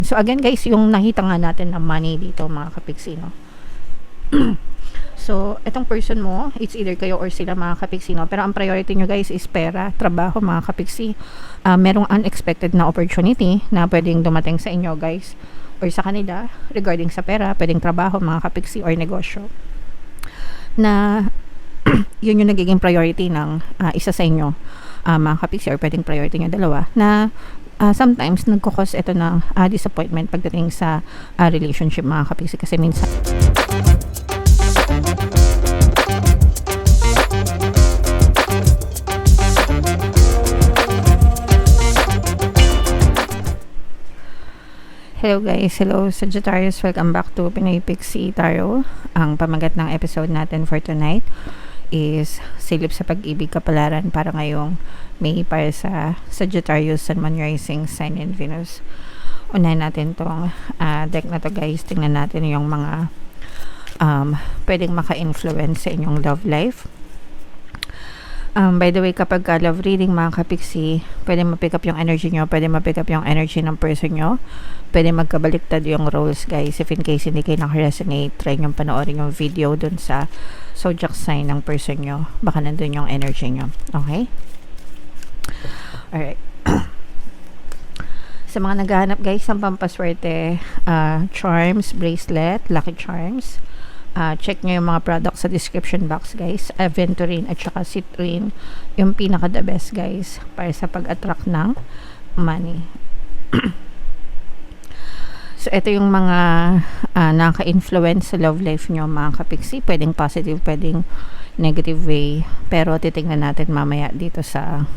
So again guys, yung nakita nga natin na money dito mga kapiksi, no? So, itong person mo, it's either kayo or sila mga kapiksi, no? Pero ang priority nyo guys is pera, trabaho mga kapiksi. Merong unexpected na opportunity na pwedeng dumating sa inyo guys or sa kanila regarding sa pera, pwedeng trabaho mga kapiksi or negosyo. Na yun yung nagiging priority ng isa sa inyo mga kapiksi or pwedeng priority nyo dalawa na sometimes nagkukos ito ng disappointment pagdating sa relationship mga kapiksi kasi minsan Hello guys, hello Sagittarius, welcome back to Pinoy Pixie Tarot. Ang pamagat ng episode natin for tonight is Silip sa Pag-ibig Kapalaran para ngayong May para sa Sagittarius, Sun, Moon, Rising, Sign, and Venus. Unahin natin tong deck na to guys. Tingnan natin yung mga pwedeng maka-influence sa inyong love life. By the way, kapag love reading mga kapiksi, pwede ma-pick up yung energy nyo, pwede ma-pick up yung energy ng person nyo, pwede magkabaliktad yung roles guys. If in case hindi kayo naka-resonate, try nyo panoorin yung video dun sa zodiac sign ng person nyo, baka nandun yung energy nyo. Okay? Alright. Sa mga naghahanap guys ng pampaswerte, charms, bracelet, lucky charms, check nyo yung mga products sa description box guys. Aventurine at saka Citrine yung pinaka the best guys para sa pag-attract ng money. So ito yung mga naka-influence sa love life nyo mga kapiksi. Pwedeng positive, pwedeng negative way, pero titingnan natin mamaya dito sa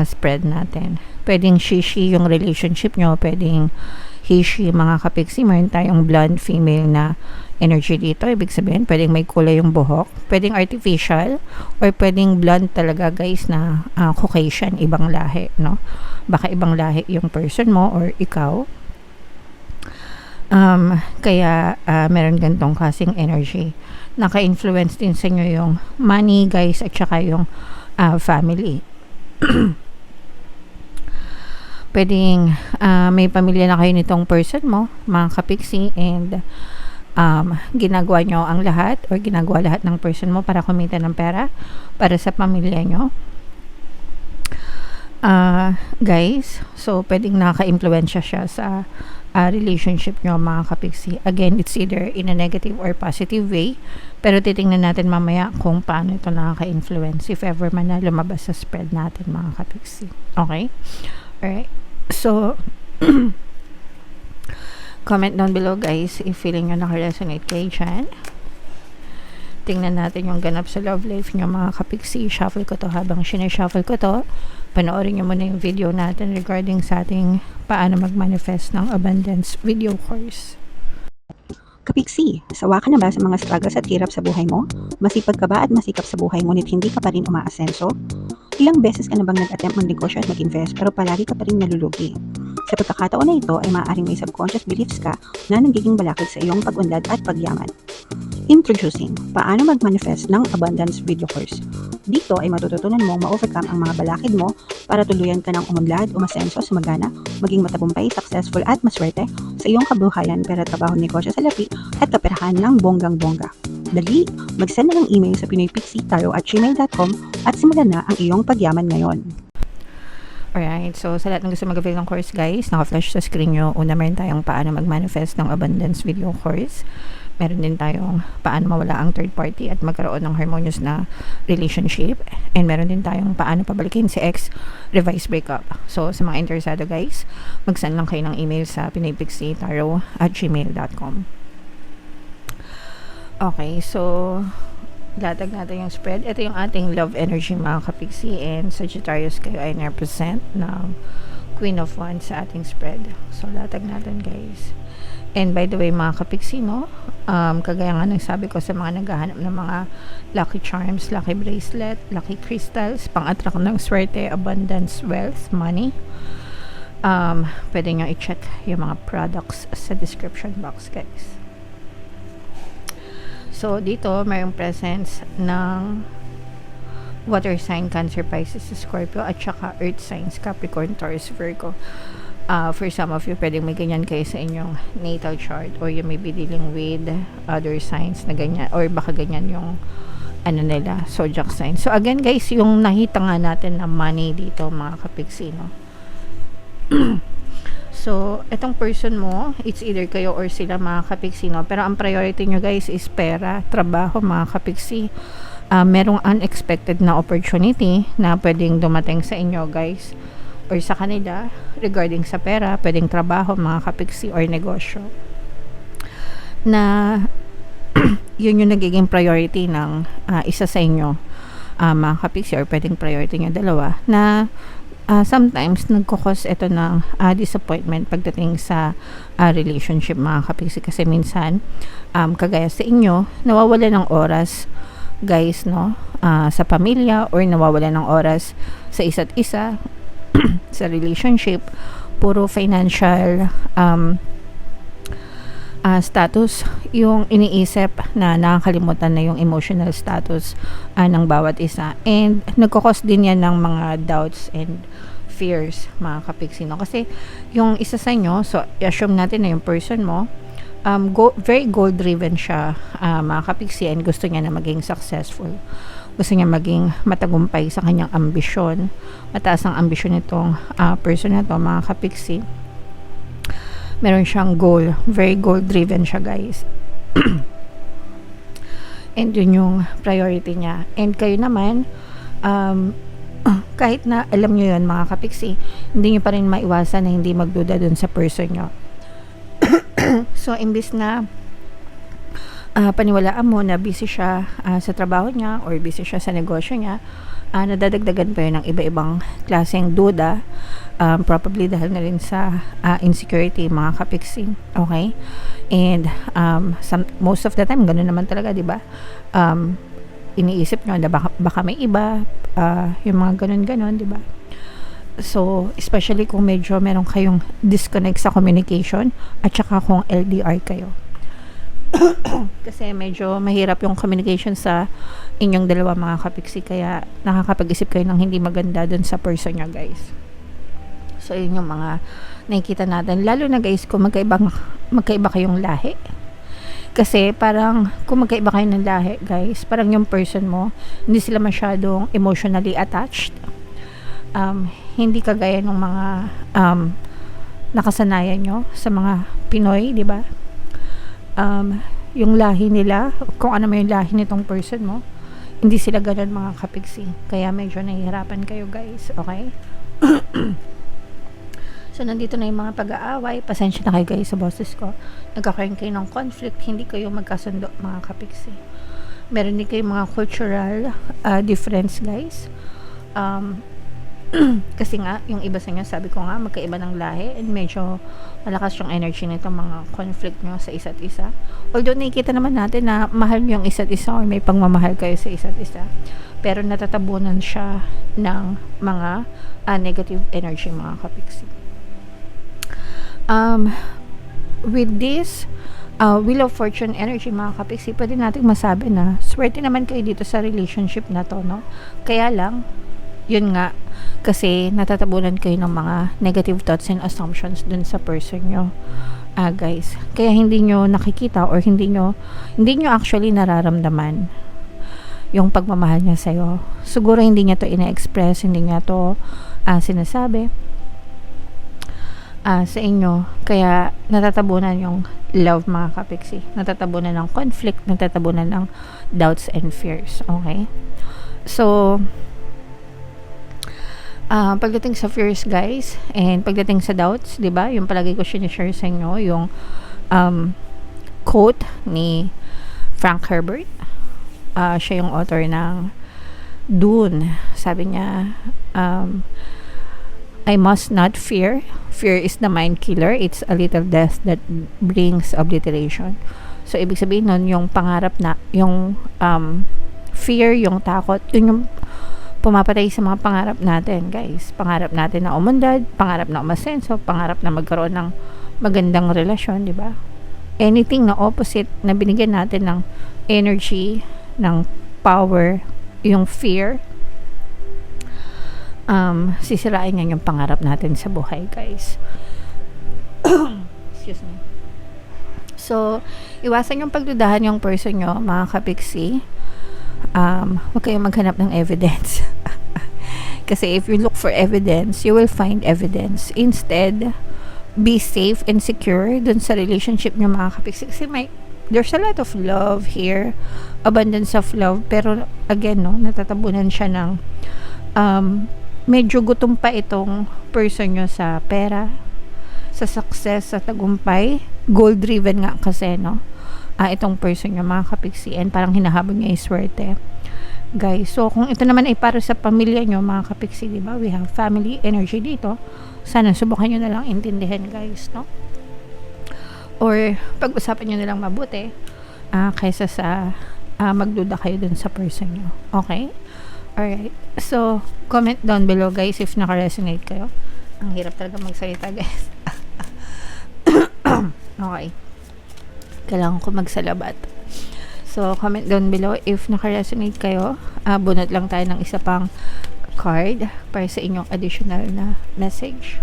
spread natin. Pwedeng she yung relationship nyo, pwedeng he mga kapiksi. Mayroon tayong blonde female na energy dito, ibig sabihin pwedeng may kulay yung buhok, pwedeng artificial or pwedeng blonde talaga guys na Caucasian, ibang lahi, no? Baka ibang lahi yung person mo or ikaw, kaya meron gantong kasing energy. Naka-influence din sa inyo yung money guys at saka yung family. Pwedeng may pamilya na kayo nitong person mo mga kapiksi, and ginagawa nyo ang lahat or ginagawa lahat ng person mo para kumita ng pera para sa pamilya nyo guys. So pwedeng nakaka-influensya siya sa relationship nyo mga kapiksi. Again, it's either in a negative or positive way, pero titingnan natin mamaya kung paano ito nakaka-influence if ever man na lumabas sa spread natin mga kapiksi. Okay? Alright, so comment down below guys if feeling nyo naka-resonate kayo dyan. Tingnan natin yung ganap sa love life nyo mga kapiksi. Shuffle ko to. Habang sinashuffle ko to, panoorin nyo muna yung video natin regarding sa ating paano mag-manifest ng abundance video course. Kapiksi, sawa ka na ba sa mga struggles at hirap sa buhay mo? Masipag ka ba at masikap sa buhay ngunit hindi ka pa rin umaasenso? Ilang beses ka na bang nag-attempt mag-negosyo at mag-invest pero palagi ka pa rin nalulugi? Sa pagkakataon na ito ay maaaring may subconscious beliefs ka na nagiging balakid sa iyong pag-unlad at pagyaman. Introducing, paano mag-manifest ng abundance video course. Dito ay matututunan mong ma-overcome ang mga balakid mo para tuluyan ka ng umunlad, umasenso, sumagana, maging matagumpay, successful at maswerte sa iyong kabuhayan, pera, trabaho, negosyo, salapi at kaperahan ng bonggang-bongga. Dali, mag-send na ng email sa pinoypixietarot@gmail.com at simulan na ang iyong pagyaman ngayon. Alright, so sa lahat ng gusto mag-avail ng course guys, naka-flash sa screen nyo. Una, meron tayong paano mag-manifest ng abundance video course. Meron din tayong paano mawala ang third party at magkaroon ng harmonious na relationship. And meron din tayong paano pabalikin si ex, revise breakup. So sa mga interesado guys, mag-send lang kayo ng email sa pinoypixietarot@gmail.com. Okay, so latag natin yung spread. Ito yung ating love energy mga kapiksi, and Sagittarius kayo ay represent ng Queen of Wands sa ating spread. So latag natin guys. And by the way mga kapiksi, no, kagaya nga ng sabi ko sa mga naghahanap ng mga lucky charms, lucky bracelet, lucky crystals, pang-attract ng swerte, abundance, wealth, money, pwede nyo i-check yung mga products sa description box guys. So dito mayroong presence ng water sign, Cancer, Pisces, Scorpio at saka earth signs, Capricorn, Taurus, Virgo. For some of you, pwedeng may ganyan kayo sa inyong natal chart, or you may be dealing with other signs na ganyan, or baka ganyan yung ano nila, zodiac sign. So again guys, yung nakita nga natin na money dito mga kapiksi, no? So etong person mo, it's either kayo or sila mga kapiksi, no? Pero ang priority nyo guys is pera, trabaho mga kapiksi. Merong unexpected na opportunity na pwedeng dumating sa inyo guys, or sa kanila regarding sa pera, pwedeng trabaho mga kapiksi or negosyo na yun yung nagiging priority ng isa sa inyo mga kapiksi, or pwedeng priority nyo dalawa, na sometimes nagkukos ito ng disappointment pagdating sa relationship mga kapiksi, kasi minsan kagaya sa inyo, nawawala ng oras guys, no, sa pamilya, or nawawala ng oras sa isa't isa sa relationship. Puro financial status yung iniisip, na nakakalimutan na yung emotional status ng bawat isa, and nagkakos din yan ng mga doubts and fears mga kapiksi, no? Kasi yung isa sa inyo, so assume natin na yung person mo very goal driven siya mga kapiksi, and gusto niya na maging successful, gusto niya maging matagumpay sa kanyang ambisyon. Mataas ang ambisyon nitong person na to mga kapiksi. Meron siyang goal, very goal driven siya guys. And yun yung priority niya. And kayo naman, kahit na alam nyo yun mga kapiksi, hindi nyo pa rin maiwasan na hindi magduda dun sa person nyo. So imbis na paniwalaan mo na busy siya sa trabaho niya, or busy siya sa negosyo niya, nadadagdagan pa yun ng iba-ibang klaseng duda, probably dahil na rin sa insecurity mga kapiksi, okay? And most of the time ganun naman talaga, di ba? Iniisip nyo na baka may iba, yung mga ganun-ganun, di ba? So especially kung medyo meron kayong disconnect sa communication, at saka kung LDR kayo. Kasi medyo mahirap yung communication sa inyong dalawa mga kapiksi, kaya nakakapag-isip kayo ng hindi maganda dun sa person nyo guys. So yun yung mga nakikita natin, lalo na guys kung magkaiba kayong lahi. Kasi parang kung magkaiba kayo ng lahi guys, parang yung person mo hindi sila masyadong emotionally attached, hindi kagaya ng mga nakasanayan nyo sa mga Pinoy, di ba? Yung lahi nila, kung ano may yung lahi nitong person mo, hindi sila ganun mga kapiksi, kaya medyo nahihirapan kayo guys, okay? So nandito na yung mga pag-aaway, pasensya na kayo guys sa boses ko, nagkakaroon kayo ng conflict, hindi kayo magkasundo mga kapiksi. Meron din kayo mga cultural difference guys, kasi nga yung iba sa inyo, sabi ko nga magkaiba ng lahi, and medyo malakas yung energy nitong mga conflict nyo sa isa't isa. Although nakikita naman natin na mahal nyo yung isa't isa, or may pagmamahal kayo sa isa't isa, pero natatabunan siya ng mga negative energy mga kapiksi. With this Wheel of Fortune energy mga kapiksi, pwede natin masabi na swerte naman kayo dito sa relationship na to, no? Kaya lang yun nga, kasi natatabunan kayo ng mga negative thoughts and assumptions dun sa person nyo guys, kaya hindi nyo nakikita, or hindi nyo actually nararamdaman yung pagmamahal niya sa'yo. Siguro hindi niya to ina-express, hindi niya to sinasabi sa inyo, kaya natatabunan yung love mga kapiksi, natatabunan ng conflict, natatabunan ng doubts and fears, okay? So pagdating sa fears guys, and pagdating sa doubts, di ba, yung palagi ko sinishare sa inyo yung quote ni Frank Herbert. Siya yung author ng Dune. Sabi niya, I must not fear. Fear is the mind killer. It's a little death that brings obliteration. So ibig sabihin nun, yung pangarap na, yung fear, yung takot, yun yung pumapatay sa mga pangarap natin guys. Pangarap natin na umundad, pangarap na umasenso, pangarap na magkaroon ng magandang relasyon, di ba? Anything na opposite na binigyan natin ng energy, ng power, yung fear, sisirain yan yung pangarap natin sa buhay guys. Excuse me. So, iwasan yung pagdudahan yung person nyo, mga kapiksi. Huwag kayong maghanap ng evidence. Kasi if you look for evidence, you will find evidence. Instead, be safe and secure dun sa relationship nyo, mga kapiksi. Kasi there's a lot of love here, abundance of love, pero again, no, natatabunan siya ng medyo gutom pa itong person nyo sa pera, sa success, sa tagumpay. Goal driven nga kasi, no, itong person nyo, mga kapiksi, and parang hinahabol niya yung swerte, guys. So kung ito naman ay para sa pamilya nyo, mga kapiksi, diba, we have family energy dito. Sana subukan nyo na lang intindihan, guys, no, or pag-usapan nyo na lang mabuti kaysa sa magduda kayo dun sa person nyo. Okay? Alright. So, comment down below, guys, if naka-resonate kayo. Ang hirap talaga magsalita, guys. Okay. Kailangan ko magsalabat. So, comment down below if naka-resonate kayo. Bunot lang tayo ng isa pang card para sa inyong additional na message.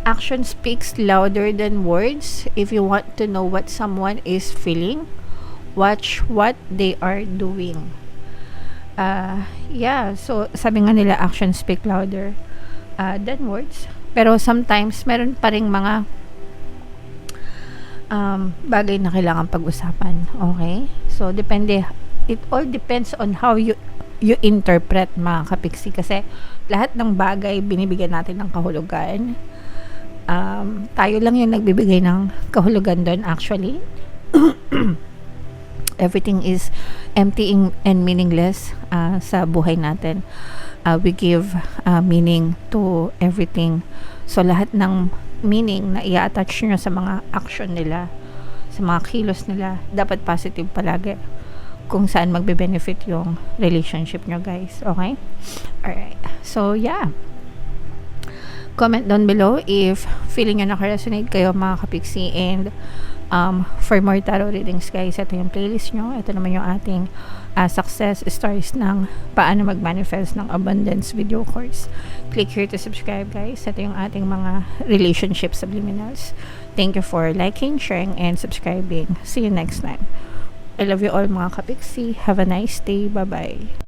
Action speaks louder than words. If you want to know what someone is feeling, watch what they are doing. Yeah, so sabi nga nila, action speak louder than words. Pero sometimes meron pa ring mga bagay na kailangan pag-usapan. Okay? So depende, it all depends on how you interpret, mga kapiksi, kasi lahat ng bagay binibigyan natin ng kahulugan. Tayo lang yung nagbibigay ng kahulugan doon, actually. Everything is empty and meaningless sa buhay natin. We give meaning to everything. So lahat ng meaning na i-attach nyo sa mga action nila, sa mga kilos nila, dapat positive palagi kung saan magbe-benefit yung relationship nyo, guys. Okay? Alright. So yeah, comment down below if feeling nyo naka-resonate kayo, mga kapiksi. And for more tarot readings, guys, ito yung playlist nyo. Ito naman yung ating success stories ng paano mag-manifest ng abundance video course. Click here to subscribe, guys. Ito yung ating mga relationship subliminals. Thank you for liking, sharing, and subscribing. See you next time. I love you all, mga kapiksi. Have a nice day. Bye-bye.